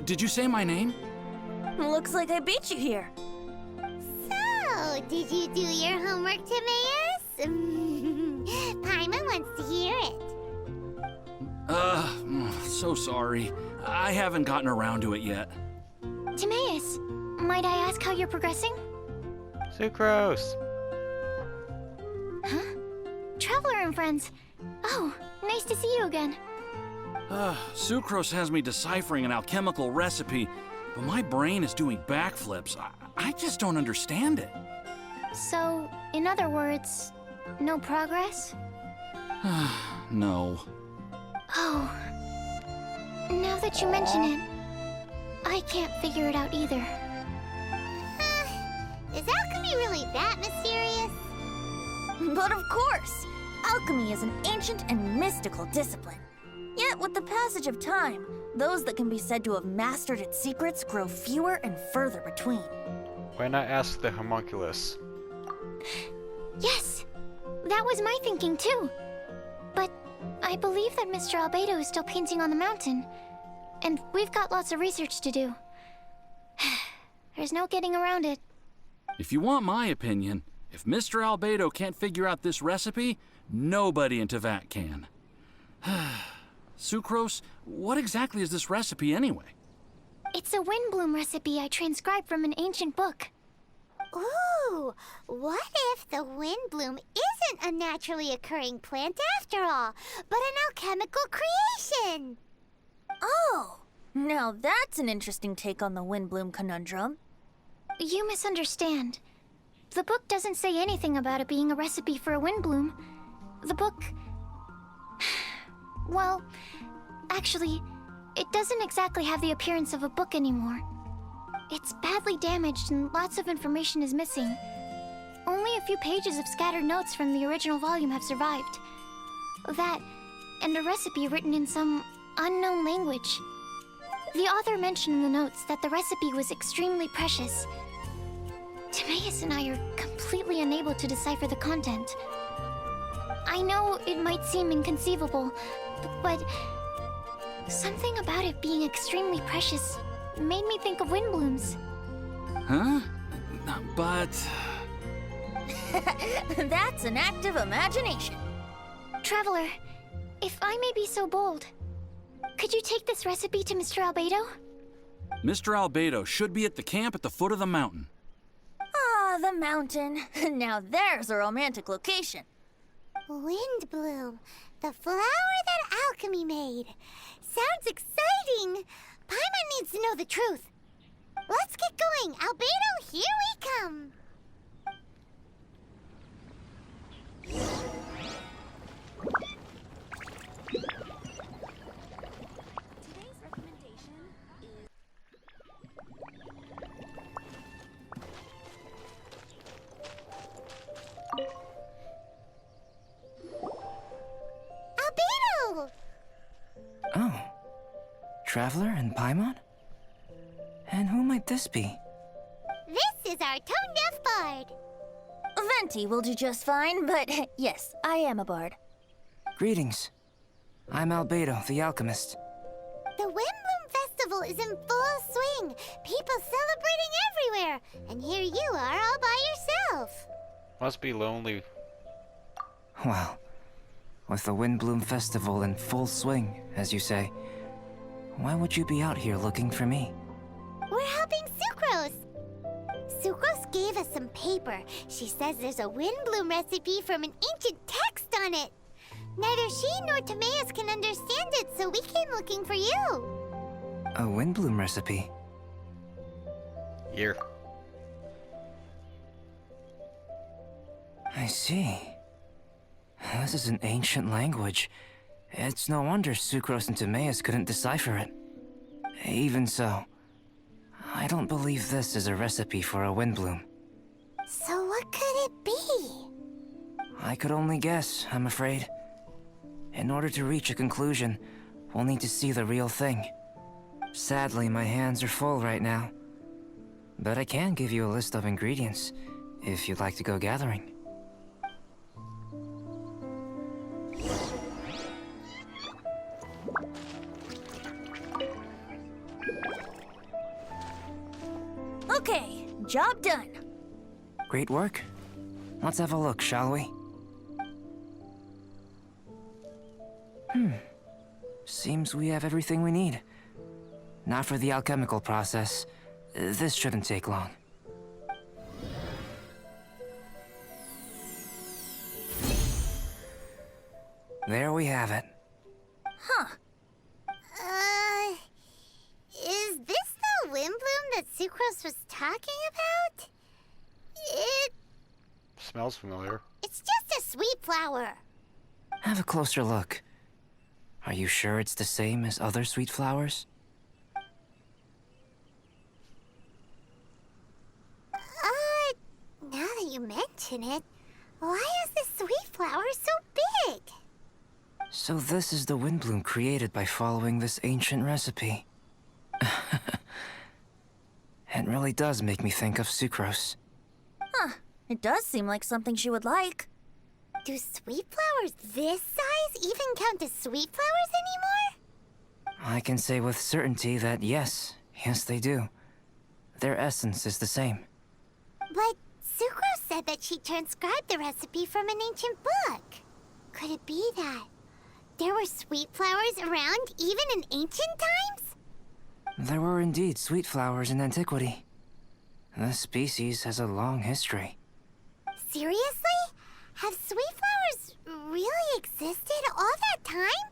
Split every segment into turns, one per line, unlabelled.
Did you say my name?
Looks like I beat you here.
So, did you do your homework, Timaeus? Paimon wants to hear it.
So sorry. I haven't gotten around to it yet.
Timaeus, might I ask how you're progressing?
Sucrose!
Huh? Traveler and friends. Oh, nice to see you again.
Sucrose has me deciphering an alchemical recipe, but my brain is doing backflips. I just don't understand it.
So, in other words, no progress?
No.
Oh. Now that you mention it, I can't figure it out either.
Is alchemy really that mysterious?
But of course! Alchemy is an ancient and mystical discipline. Yet, with the passage of time, those that can be said to have mastered its secrets grow fewer and further between.
Why not ask the homunculus?
Yes! That was my thinking too. But I believe that Mr. Albedo is still painting on the mountain. And we've got lots of research to do. There's no getting around it.
If you want my opinion, if Mr. Albedo can't figure out this recipe, nobody in Teyvat can. Sucrose, what exactly is this recipe anyway?
It's a Windblume recipe I transcribed from an ancient book.
Ooh, what if the Windblume isn't a naturally occurring plant after all, but an alchemical creation?
Oh! Now that's an interesting take on the Windblume conundrum.
You misunderstand. The book doesn't say anything about it being a recipe for a Windblume. The book... Well, actually, it doesn't exactly have the appearance of a book anymore. It's badly damaged and lots of information is missing. Only a few pages of scattered notes from the original volume have survived. That, and a recipe written in some unknown language. The author mentioned in the notes that the recipe was extremely precious. Timaeus and I are completely unable to decipher the content. I know it might seem inconceivable, but something about it being extremely precious made me think of Windblooms.
Huh? But...
That's an active imagination.
Traveler, if I may be so bold, could you take this recipe to Mr. Albedo?
Mr. Albedo should be at the camp at the foot of the mountain.
Ah, the mountain. Now there's a romantic location.
Windblume, the flower that alchemy made. Sounds exciting. Paimon needs to know the truth. Let's get going. Albedo, here we come.
Today's recommendation is...
Albedo!
Oh. Traveler and Paimon? And who might this be?
This is our tone-deaf bard.
Venti will do just fine, but yes, I am a bard.
Greetings. I'm Albedo, the alchemist.
The Windblume Festival is in full swing. People celebrating everywhere. And here you are all by yourself.
Must be lonely.
Well, with the Windblume Festival in full swing, as you say, why would you be out here looking for me?
We're helping Sucrose. Sucrose gave us some paper. She says there's a Windblume recipe from an ancient text on it. Neither she nor Timaeus can understand it, so we came looking for you.
A Windblume recipe?
Here.
I see. This is an ancient language. It's no wonder Sucrose and Timaeus couldn't decipher it. Even so, I don't believe this is a recipe for a Windblume.
So what could it be?
I could only guess, I'm afraid. In order to reach a conclusion, we'll need to see the real thing. Sadly, my hands are full right now. But I can give you a list of ingredients, if you'd like to go gathering.
Okay, job done.
Great work. Let's have a look, shall we? Seems we have everything we need. Not for the alchemical process. This shouldn't take long. There we have it.
Is this the Windblume that Sucrose was talking about?
Smells familiar.
It's just a sweet flower.
Have a closer look. Are you sure it's the same as other sweet flowers?
Now that you mention it, why is this sweet flower so big?
So this is the Windblume created by following this ancient recipe. It really does make me think of Sucrose.
It does seem like something she would like.
Do sweet flowers this size even count as sweet flowers anymore?
I can say with certainty that yes, they do. Their essence is the same.
But Sucrose said that she transcribed the recipe from an ancient book. Could it be that there were sweet flowers around even in ancient times?
There were indeed sweet flowers in antiquity. This species has a long history.
Seriously? Have sweet flowers really existed all that time?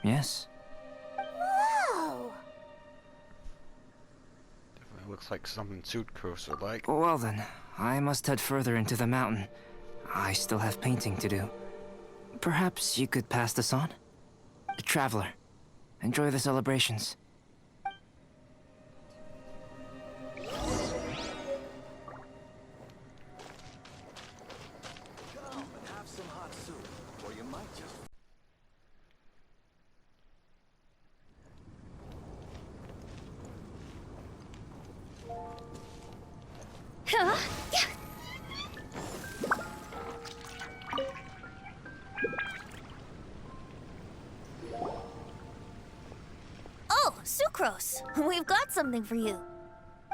Yes.
Whoa!
Definitely looks like something Sucrose would like.
Well then, I must head further into the mountain. I still have painting to do. Perhaps you could pass this on? Traveler, enjoy the celebrations.
Oh, Sucrose, we've got something for you.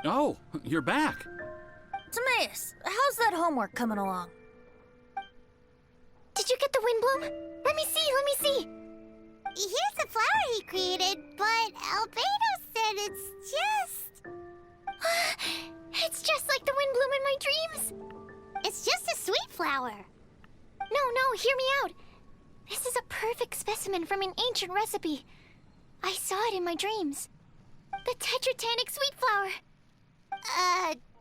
Oh, you're back.
Timaeus, how's that homework coming along?
Did you get the Windblume? Let me see.
Here's the flower he created, but Albedo said it's just...
It's just like the Windblume in my dreams.
It's just a sweet flower.
No, hear me out. This is a perfect specimen from an ancient recipe. I saw it in my dreams. The Tetratanic sweet flower.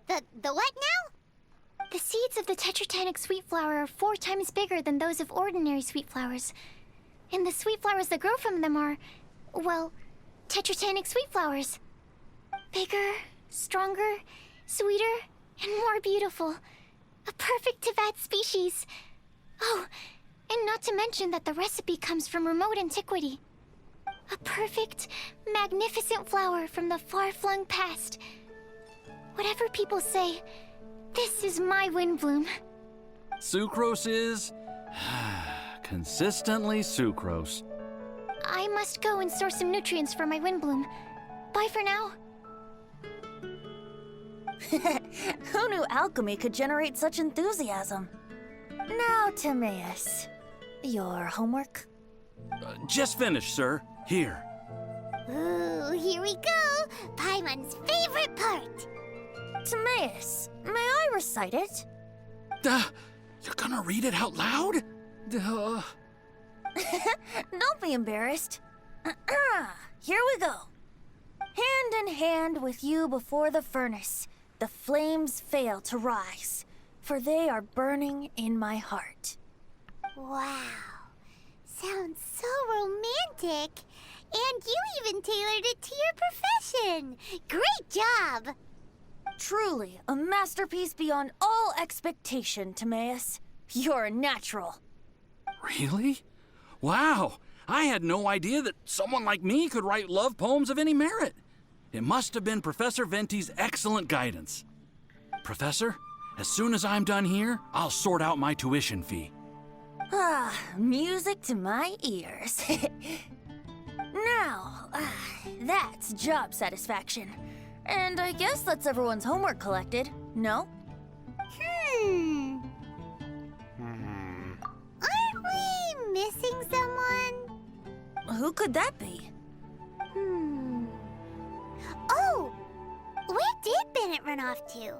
The what now?
The seeds of the Tetratanic sweet flower are 4 times bigger than those of ordinary sweet flowers. And the sweet flowers that grow from them are, well, Tetratanic sweet flowers. Bigger, stronger, sweeter, and more beautiful. A perfect Tivat species. Oh, and not to mention that the recipe comes from remote antiquity. A perfect, magnificent flower from the far-flung past. Whatever people say, this is my Windblume.
Sucrose is... consistently Sucrose.
I must go and source some nutrients for my Windblume. Bye for now.
Who knew alchemy could generate such enthusiasm? Now, Timaeus, your homework?
Just finished, sir. Here.
Ooh, here we go. Paimon's favorite part.
Timaeus, may I recite it?
You're gonna read it out loud?
Don't be embarrassed. Here we go. Hand in hand with you before the furnace, the flames fail to rise, for they are burning in my heart.
Wow. Sounds so romantic. And you even tailored it to your profession. Great job.
Truly, a masterpiece beyond all expectation, Timaeus. You're a natural.
Really? Wow! I had no idea that someone like me could write love poems of any merit. It must have been Professor Venti's excellent guidance. Professor, as soon as I'm done here, I'll sort out my tuition fee.
Music to my ears. Now, that's job satisfaction. And I guess that's everyone's homework collected, no?
Aren't we missing someone?
Who could that be?
Oh! Where did Bennett run off to?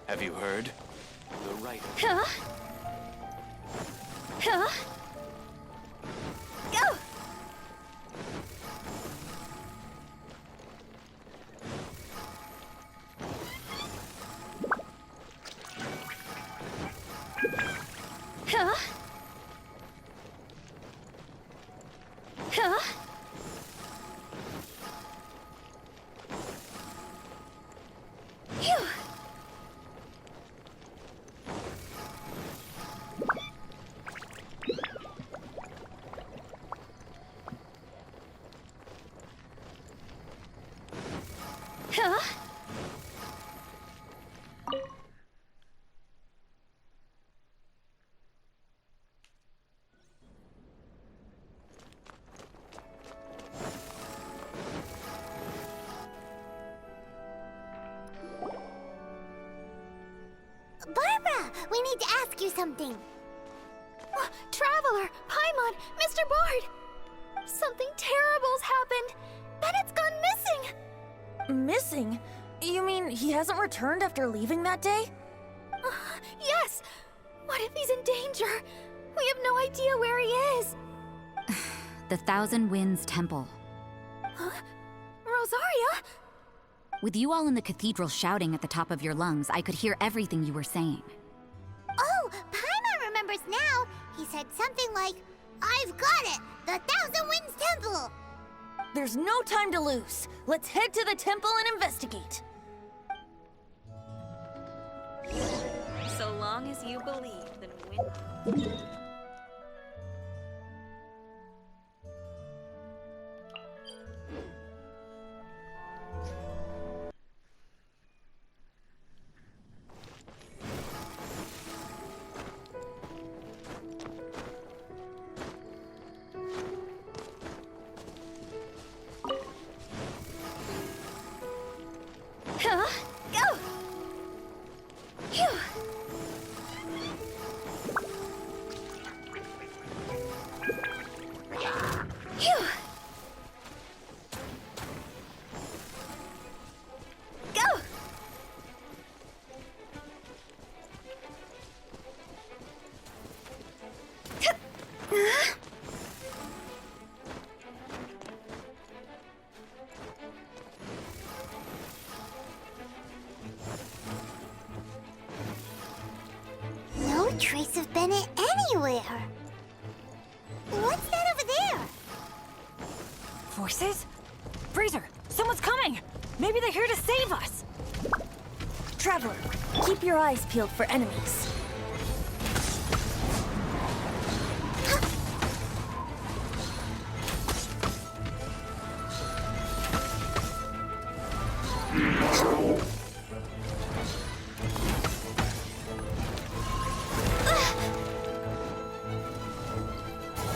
Have you heard? The Rite.
Huh? Huh? Go! Huh? Huh? Phew! Huh?
Barbara, we need to ask you something.
Traveler, Paimon, Mr. Bard! Something terrible's happened. Bennett's gone missing.
Missing? You mean he hasn't returned after leaving that day?
Yes. What if he's in danger? We have no idea where he is.
The Thousand Winds Temple.
Rosaria?
With you all in the cathedral shouting at the top of your lungs, I could hear everything you were saying.
Oh, Paimon remembers now. He said something like, "I've got it! The Thousand Winds Temple!"
There's no time to lose. Let's head to the temple and investigate.
So long as you believe, then win.
Huh? Go! Phew! Phew! Go!
No trace of Bennett anywhere. What's that over there?
Forces? Freezer, someone's coming! Maybe they're here to save us!
Traveler, keep your eyes peeled for enemies.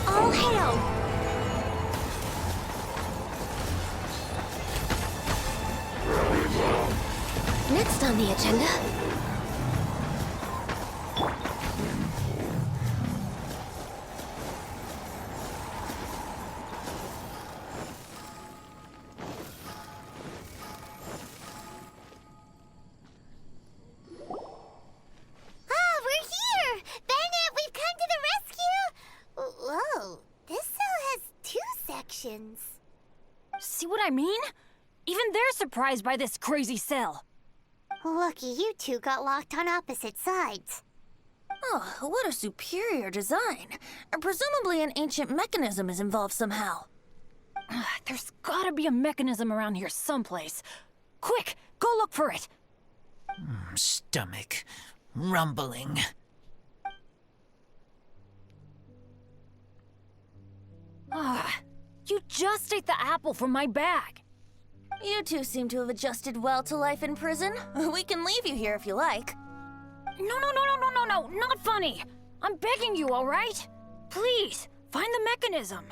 All hail!
Next on the agenda.
We're here! Bennett, we've come to the rescue! Whoa, this cell has 2 sections.
See what I mean? Even they're surprised by this crazy cell.
Lucky you two got locked on opposite sides.
Oh, what a superior design. Presumably an ancient mechanism is involved somehow.
There's gotta be a mechanism around here someplace. Quick, go look for it.
Stomach rumbling.
You just ate the apple from my bag.
You two seem to have adjusted well to life in prison. We can leave you here if you like.
No, not funny. I'm begging you, all right? Please, find the mechanism.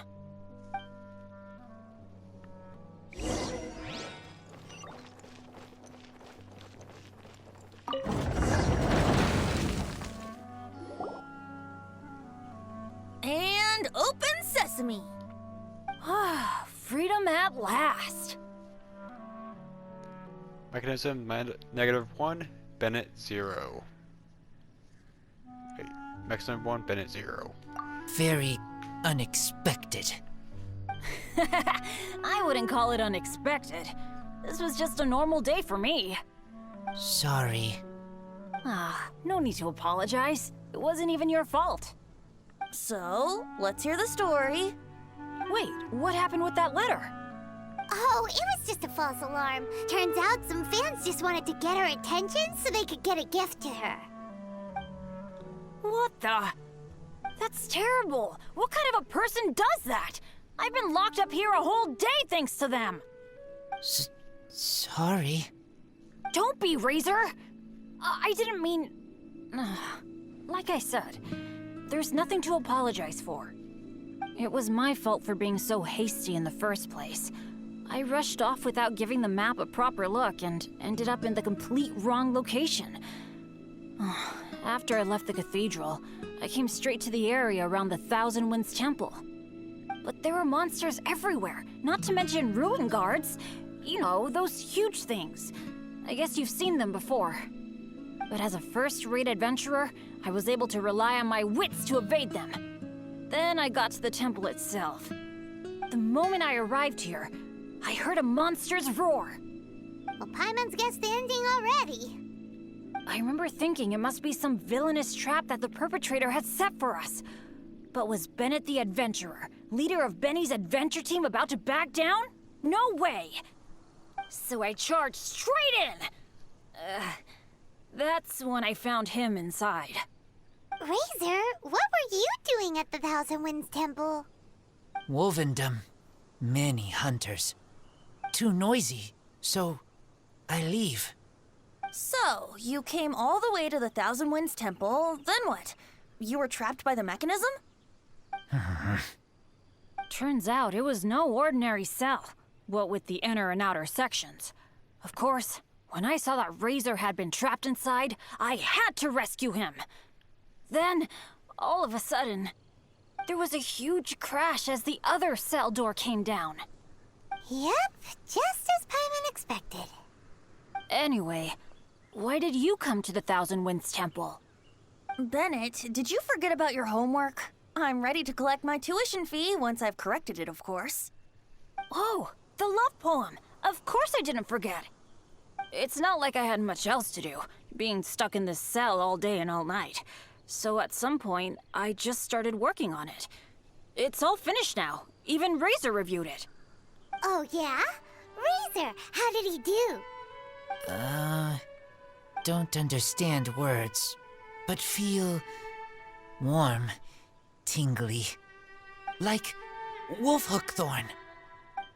And open sesame.
Ah, freedom at last.
Mechanism -1, Bennett 0. Wait, mechanism 1, Bennett 0.
Very unexpected.
I wouldn't call it unexpected. This was just a normal day for me.
Sorry.
Ah, no need to apologize. It wasn't even your fault.
So, let's hear the story.
Wait, what happened with that letter?
Oh, it was just a false alarm. Turns out some fans just wanted to get her attention so they could get a gift to her.
What the? That's terrible. What kind of a person does that? I've been locked up here a whole day thanks to them.
Sorry.
Don't be, Razor. I didn't mean... Like I said, there's nothing to apologize for. It was my fault for being so hasty in the first place. I rushed off without giving the map a proper look and ended up in the complete wrong location. After I left the cathedral, I came straight to the area around the Thousand Winds Temple. But there were monsters everywhere, not to mention ruin guards. You know, those huge things. I guess you've seen them before. But as a first-rate adventurer, I was able to rely on my wits to evade them. Then I got to the temple itself. The moment I arrived here, I heard a monster's roar.
Well, Paimon's guessed the ending already.
I remember thinking it must be some villainous trap that the perpetrator had set for us. But was Bennett the adventurer, leader of Benny's adventure team, about to back down? No way! So I charged straight in! That's when I found him inside.
Razor, what were you doing at the Thousand Winds Temple?
Wolvendom. Many hunters. Too noisy, so I leave.
So, you came all the way to the Thousand Winds Temple, then what? You were trapped by the mechanism?
Turns out it was no ordinary cell, what with the inner and outer sections. Of course, when I saw that Razor had been trapped inside, I had to rescue him. Then, all of a sudden, there was a huge crash as the other cell door came down.
Yep, just as Paimon expected.
Anyway, why did you come to the Thousand Winds Temple?
Bennett, did you forget about your homework? I'm ready to collect my tuition fee once I've corrected it, of course.
Oh, the love poem. Of course I didn't forget. It's not like I had much else to do, being stuck in this cell all day and all night. So at some point, I just started working on it. It's all finished now. Even Razor reviewed it.
Oh, yeah? Razor, how did he do?
Don't understand words, but feel warm, tingly. Like wolfhook thorn.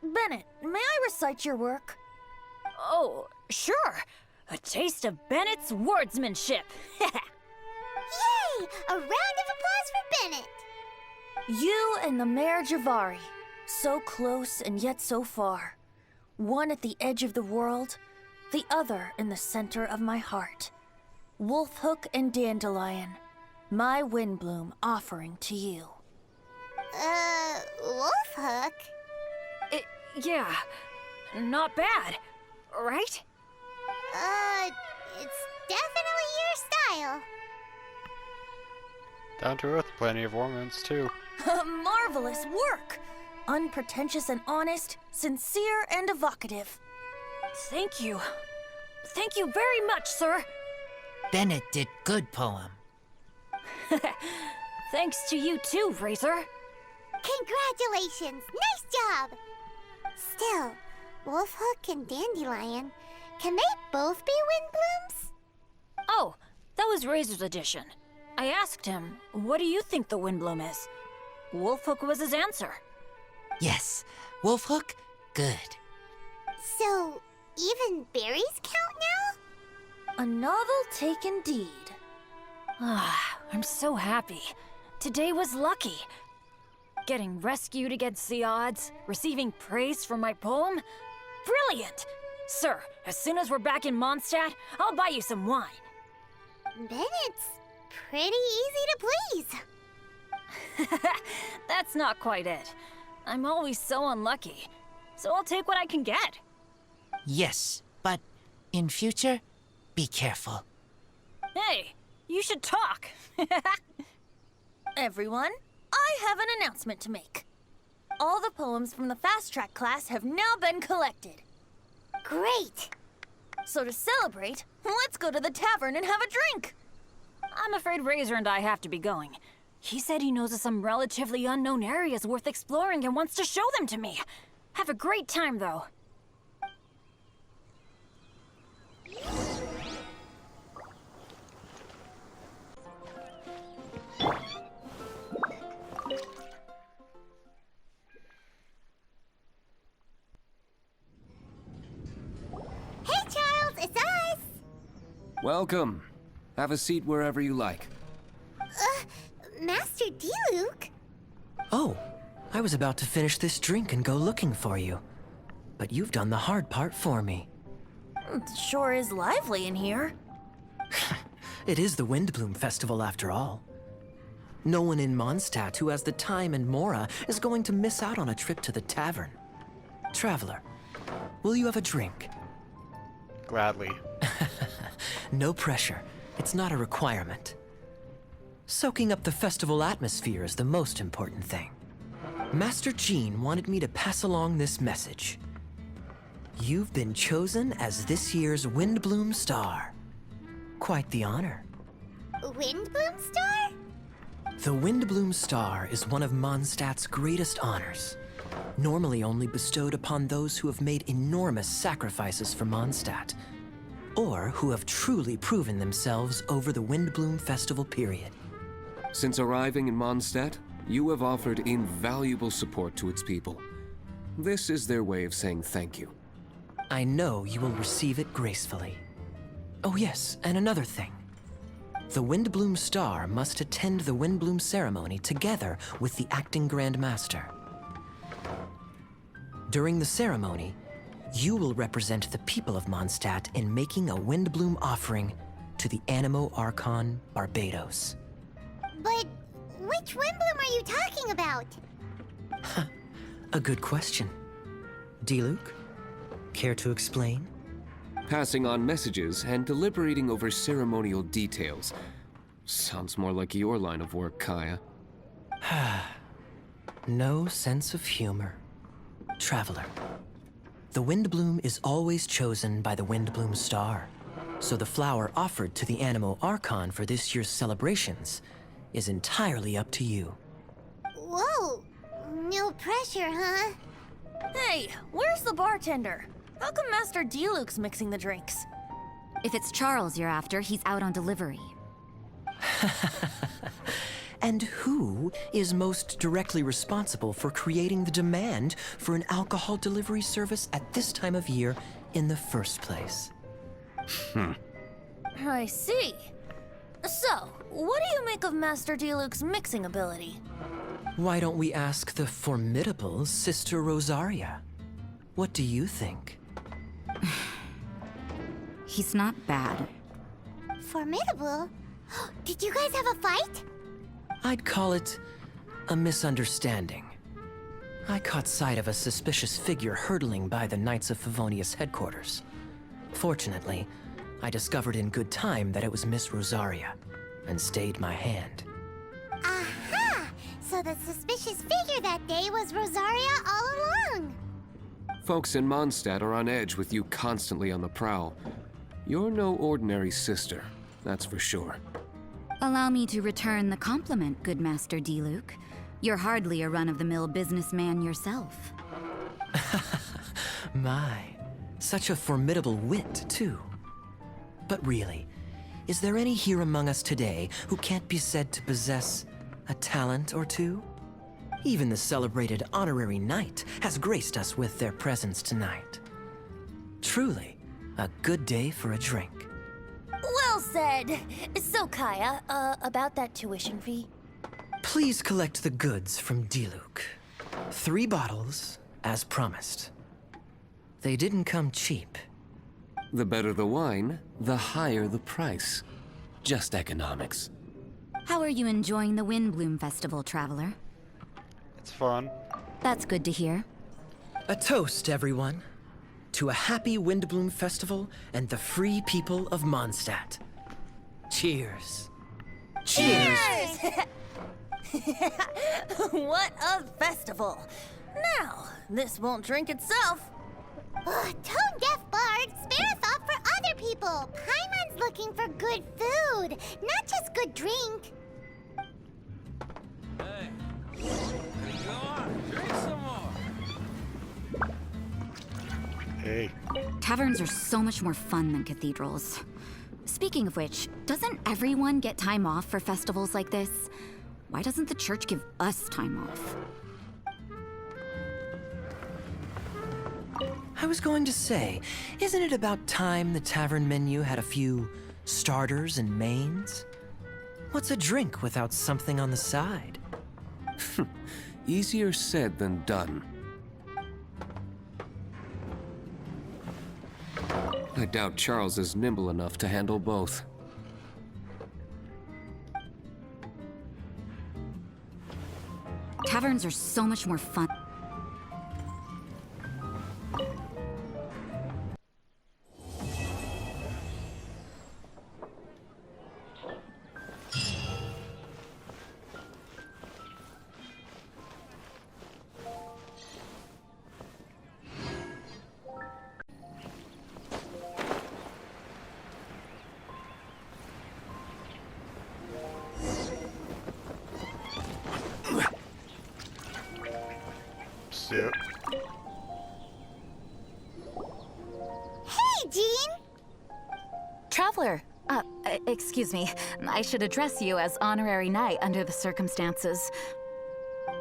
Bennett, may I recite your work?
Oh, sure. A taste of Bennett's wordsmanship.
Yay! A round of applause for Bennett!
You and the Mare Javari, so close and yet so far. One at the edge of the world, the other in the center of my heart. Wolfhook and Dandelion, my Windblume offering to you.
Wolfhook?
Yeah, not bad, right?
It's definitely your style.
Down to earth, plenty of ornaments too.
Marvelous work! Unpretentious and honest, sincere and evocative.
Thank you. Thank you very much, sir.
Bennett did good poem.
Thanks to you too, Razor.
Congratulations! Nice job! Still, Wolfhook and Dandelion, can they both be Windblooms?
Oh, that was Razor's addition. I asked him, what do you think the Windblume is? Wolfhook was his answer.
Yes, wolfhook, good.
So, even berries count now?
A novel take indeed.
Ah, I'm so happy. Today was lucky. Getting rescued against the odds, receiving praise for my poem? Brilliant! Sir, as soon as we're back in Mondstadt, I'll buy you some wine.
Bennett's pretty easy to please.
That's not quite it. I'm always so unlucky, so I'll take what I can get.
Yes, but in future, be careful.
Hey, you should talk.
Everyone, I have an announcement to make. All the poems from the Fast Track class have now been collected.
Great!
So to celebrate, let's go to the tavern and have a drink.
I'm afraid Razor and I have to be going. He said he knows of some relatively unknown areas worth exploring and wants to show them to me. Have a great time, though.
Hey, Charles, it's us!
Welcome. Have a seat wherever you like.
Master D-Luke?
Oh, I was about to finish this drink and go looking for you. But you've done the hard part for me.
It sure is lively in here.
It is the Windblume Festival after all. No one in Mondstadt who has the time and mora is going to miss out on a trip to the tavern. Traveler, will you have a drink?
Gladly.
No pressure. It's not a requirement. Soaking up the festival atmosphere is the most important thing. Master Jean wanted me to pass along this message. You've been chosen as this year's Windblume Star. Quite the honor.
Windblume Star?
The Windblume Star is one of Mondstadt's greatest honors, normally only bestowed upon those who have made enormous sacrifices for Mondstadt, or who have truly proven themselves over the Windblume Festival period.
Since arriving in Mondstadt, you have offered invaluable support to its people. This is their way of saying thank you.
I know you will receive it gracefully. Oh yes, and another thing. The Windblume Star must attend the Windblume ceremony together with the acting Grand Master. During the ceremony, you will represent the people of Mondstadt in making a Windblume offering to the Animo Archon Barbados.
But which Windblume are you talking about?
A good question. D-Luke, care to explain?
Passing on messages and deliberating over ceremonial details. Sounds more like your line of work, Kaya.
No sense of humor. Traveler, the Windblume is always chosen by the Windblume Star, so the flower offered to the Animo Archon for this year's celebrations is entirely up to you.
Whoa! No pressure, huh?
Hey, where's the bartender? How come Master D-Luke's mixing the drinks?
If it's Charles you're after, he's out on delivery.
And who is most directly responsible for creating the demand for an alcohol delivery service at this time of year in the first place?
I see. So, what do you make of Master D-Luke's mixing ability?
Why don't we ask the formidable Sister Rosaria? What do you think?
He's not bad.
Formidable? Did you guys have a fight?
I'd call it a misunderstanding. I caught sight of a suspicious figure hurtling by the Knights of Favonius headquarters. Fortunately, I discovered in good time that it was Miss Rosaria, and stayed my hand.
Aha! So the suspicious figure that day was Rosaria all along!
Folks in Mondstadt are on edge with you constantly on the prowl. You're no ordinary sister, that's for sure.
Allow me to return the compliment, good Master D-Luke. You're hardly a run-of-the-mill businessman yourself.
My, such a formidable wit, too. But really, is there any here among us today who can't be said to possess a talent or two? Even the celebrated honorary knight has graced us with their presence tonight. Truly, a good day for a drink.
Well said. So, Kaya, about that tuition fee?
Please collect the goods from Diluc. 3 bottles, as promised. They didn't come cheap.
The better the wine, the higher the price. Just economics.
How are you enjoying the Windblume Festival, Traveler?
It's fun.
That's good to hear.
A toast, everyone, to a happy Windblume Festival and the free people of Mondstadt. Cheers.
Cheers! What a festival! Now, this won't drink itself.
Tone deaf bard, spare a thought for other people. Paimon's looking for good food, not just good drink.
Hey, go on, drink some more.
Hey.
Taverns are so much more fun than cathedrals. Speaking of which, doesn't everyone get time off for festivals like this? Why doesn't the church give us time off?
I was going to say, isn't it about time the tavern menu had a few starters and mains? What's a drink without something on the side?
Easier said than done. I doubt Charles is nimble enough to handle both.
Taverns are so much more fun.
Sit.
Hey, Jean!
Traveler, excuse me. I should address you as honorary knight under the circumstances.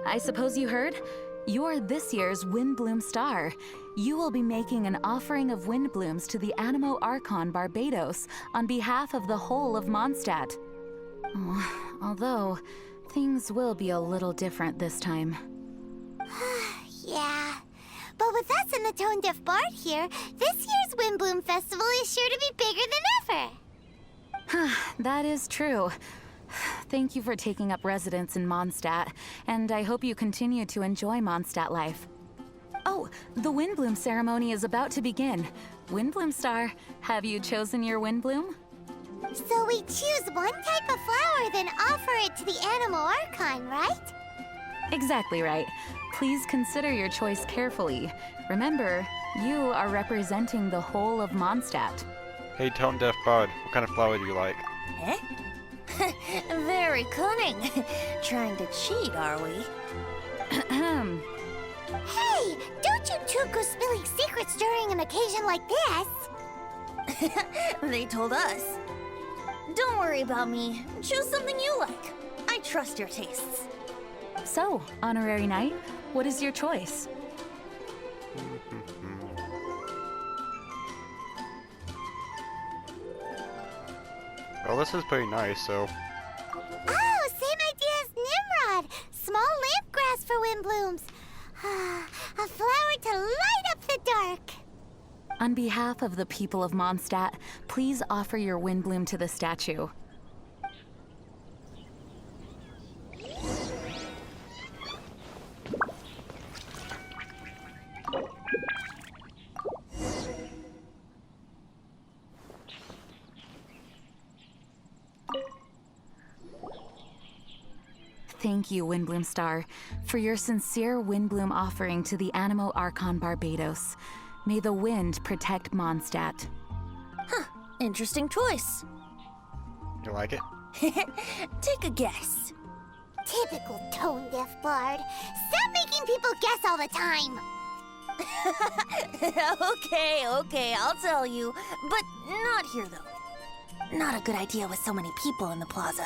I suppose you heard? You're this year's Windblume Star. You will be making an offering of Windblooms to the Animo Archon Barbados on behalf of the whole of Mondstadt. Oh, although, things will be a little different this time.
Yeah. But with us and the Tone Deaf Bard here, this year's Windblume Festival is sure to be bigger than ever.
That is true. Thank you for taking up residence in Mondstadt, and I hope you continue to enjoy Mondstadt life. Oh, the Windblume ceremony is about to begin. Windblume Star, have you chosen your Windblume?
So we choose one type of flower, then offer it to the Animo Archon, right?
Exactly right. Please consider your choice carefully. Remember, you are representing the whole of Mondstadt.
Hey, Tone Deaf Bud, what kind of flower do you like?
Eh? Very cunning. Trying to cheat, are we?
Hey, don't you two go spilling secrets during an occasion like this.
They told us. Don't worry about me. Choose something you like. I trust your tastes.
So, Honorary Knight, what is your choice?
Well, this is pretty nice, so...
Oh, same idea as Nimrod. Small lamp grass for Windblooms. A flower to light up the dark.
On behalf of the people of Mondstadt, please offer your Windblume to the statue. Thank you, Windblume Star, for your sincere Windblume offering to the Animo Archon Barbados. May the wind protect Mondstadt.
Huh, interesting choice.
You like it?
Take a guess.
Typical Tone Deaf Bard. Stop making people guess all the time.
Okay, I'll tell you. But not here, though. Not a good idea with so many people in the plaza.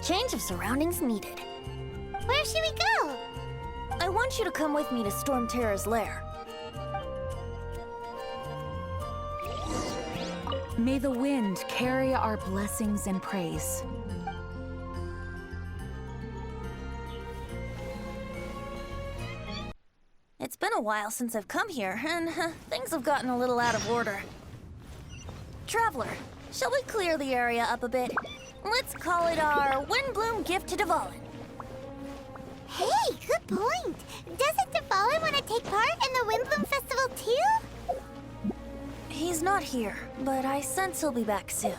Change of surroundings needed.
Where should we go?
I want you to come with me to Storm Terror's lair.
May the wind carry our blessings and praise.
It's been a while since I've come here, and things have gotten a little out of order. Traveler, shall we clear the area up a bit? Let's call it our Windblume gift to Dvalin.
Hey, good point. Doesn't Dvalin want to take part in the Windblume Festival too?
He's not here, but I sense he'll be back soon.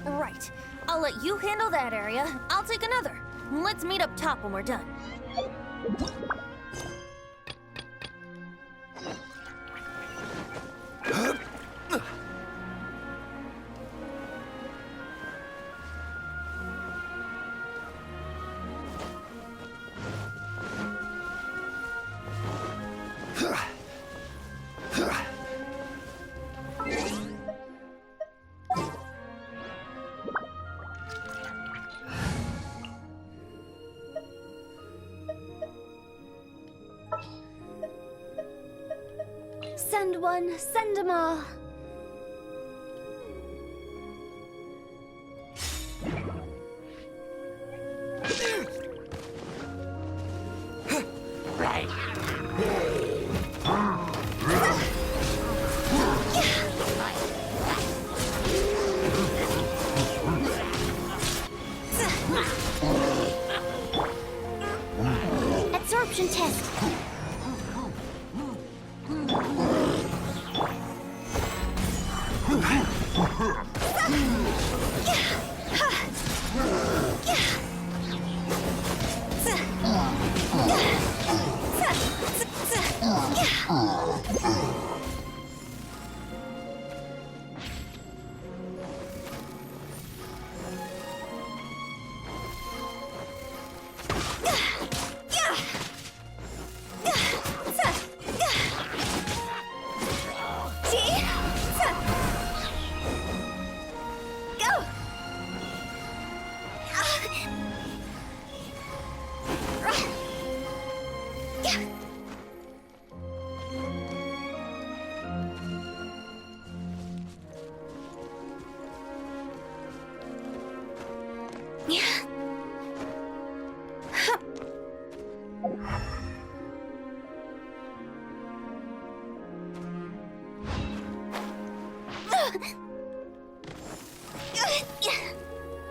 Right. I'll let you handle that area. I'll take another. Let's meet up top when we're done.
Send one, send 'em all. Absorption test.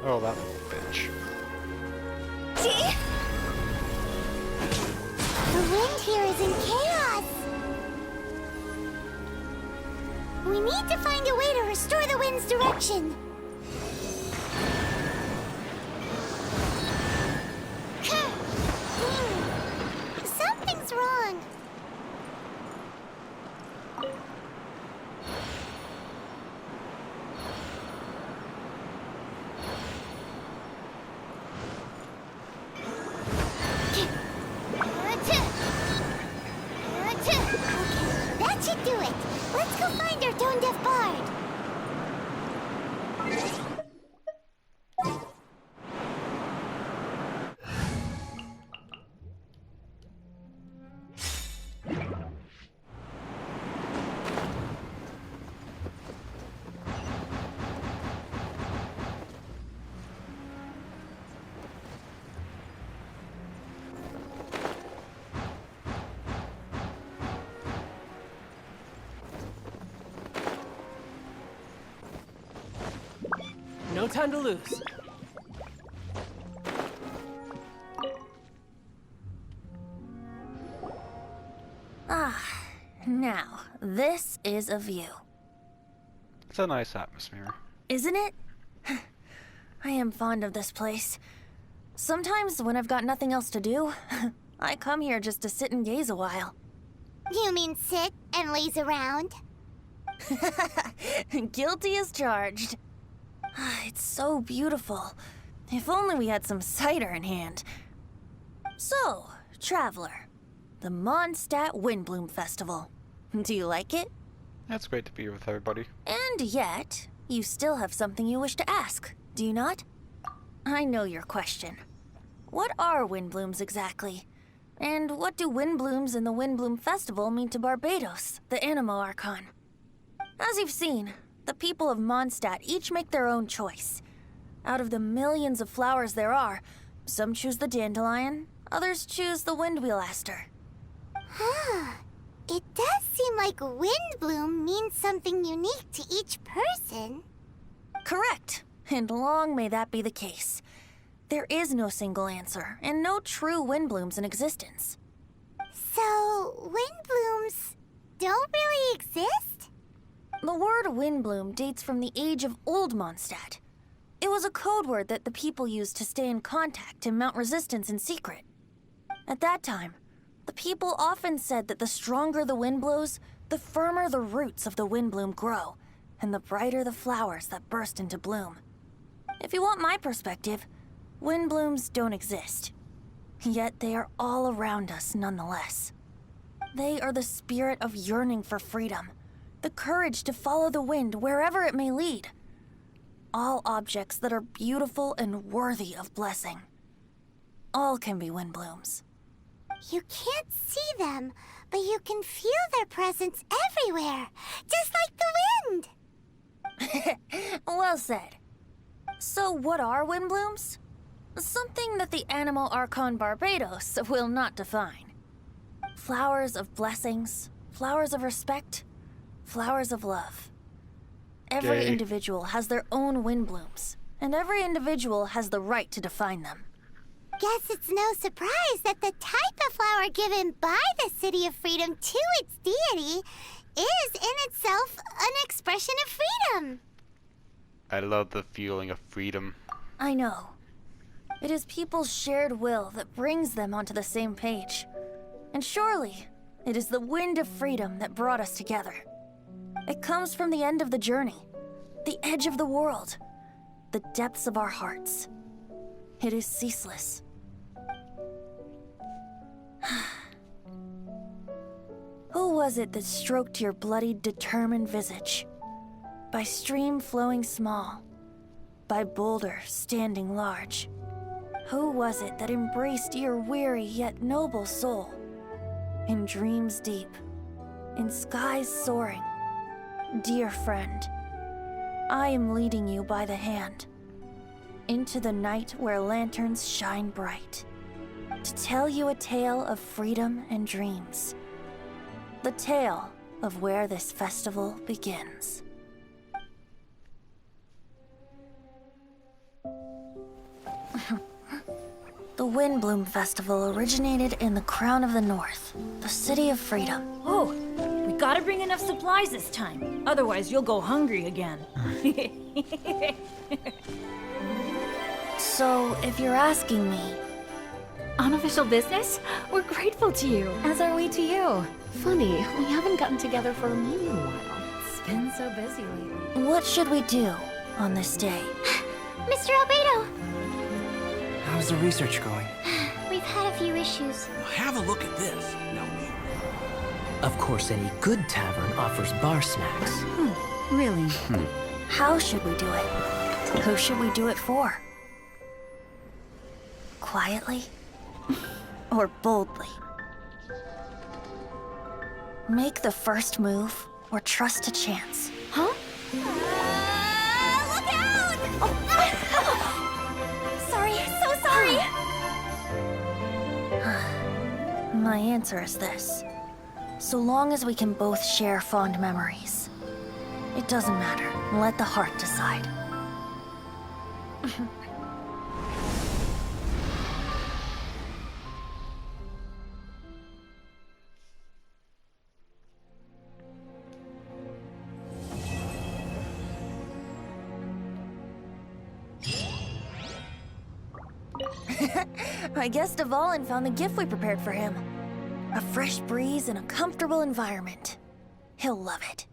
Oh, that bitch.
The wind here is in chaos. We need to find a way to restore the wind's direction. Something's wrong. That should do it. Let's go find our tone-deaf bard.
No time to lose.
Now, this is a view.
It's a nice atmosphere.
Isn't it? I am fond of this place. Sometimes when I've got nothing else to do, I come here just to sit and gaze a while.
You mean sit and laze around?
Guilty as charged. It's so beautiful. If only we had some cider in hand. So, Traveler, the Mondstadt Windblume Festival. Do you like it?
It's great to be with everybody.
And yet, you still have something you wish to ask, do you not? I know your question. What are Windblooms exactly? And what do Windblooms and the Windblume Festival mean to Barbados, the Animo Archon? As you've seen, The people of Mondstadt each make their own choice. Out of the millions of flowers there are, some choose the dandelion, others choose the windwheel aster.
It does seem like Windblume means something unique to each person.
Correct, and long may that be the case. There is no single answer, and no true Windblooms in existence.
So, Windblooms don't really exist?
The word Windblume dates from the age of Old Mondstadt. It was a code word that the people used to stay in contact and mount resistance in secret. At that time, the people often said that the stronger the wind blows, the firmer the roots of the Windblume grow, and the brighter the flowers that burst into bloom. If you want my perspective, Windblooms don't exist. Yet they are all around us nonetheless. They are the spirit of yearning for freedom, the courage to follow the wind wherever it may lead. All objects that are beautiful and worthy of blessing. All can be Windblooms.
You can't see them, but you can feel their presence everywhere, just like the wind.
Well said. So what are Windblooms? Something that the animal Archon Barbados will not define. Flowers of blessings, flowers of respect, flowers of love. Every individual has their own Windblooms, and every individual has the right to define them.
Guess it's no surprise that the type of flower given by the City of Freedom to its deity is in itself an expression of freedom.
I love the feeling of freedom.
I know. It is people's shared will that brings them onto the same page. And surely, it is the wind of freedom that brought us together. It comes from the end of the journey, the edge of the world, the depths of our hearts. It is ceaseless. Who was it that stroked your bloodied, determined visage? By stream flowing small, by boulder standing large. Who was it that embraced your weary yet noble soul? In dreams deep, in skies soaring. Dear friend, I am leading you by the hand into the night where lanterns shine bright, to tell you a tale of freedom and dreams, the tale of where this festival begins. The Windblume Festival originated in the Crown of the North, the City of Freedom.
Oh, we gotta bring enough supplies this time. Otherwise, you'll go hungry again.
So, if you're asking me...
Unofficial business? We're grateful to you, as are we to you. Funny, we haven't gotten together for a while. It's been so busy lately.
What should we do on this day?
Mr. Albedo!
How's the research going?
We've had a few issues.
Have a look at this. No.
Of course, any good tavern offers bar snacks.
Really?
How should we do it? Who should we do it for? Quietly? Or boldly? Make the first move, or trust a chance.
Huh?
Look out! Sorry, so sorry!
My answer is this. So long as we can both share fond memories. It doesn't matter. Let the heart decide. I guess Dvalin found the gift we prepared for him. A fresh breeze and a comfortable environment. He'll love it.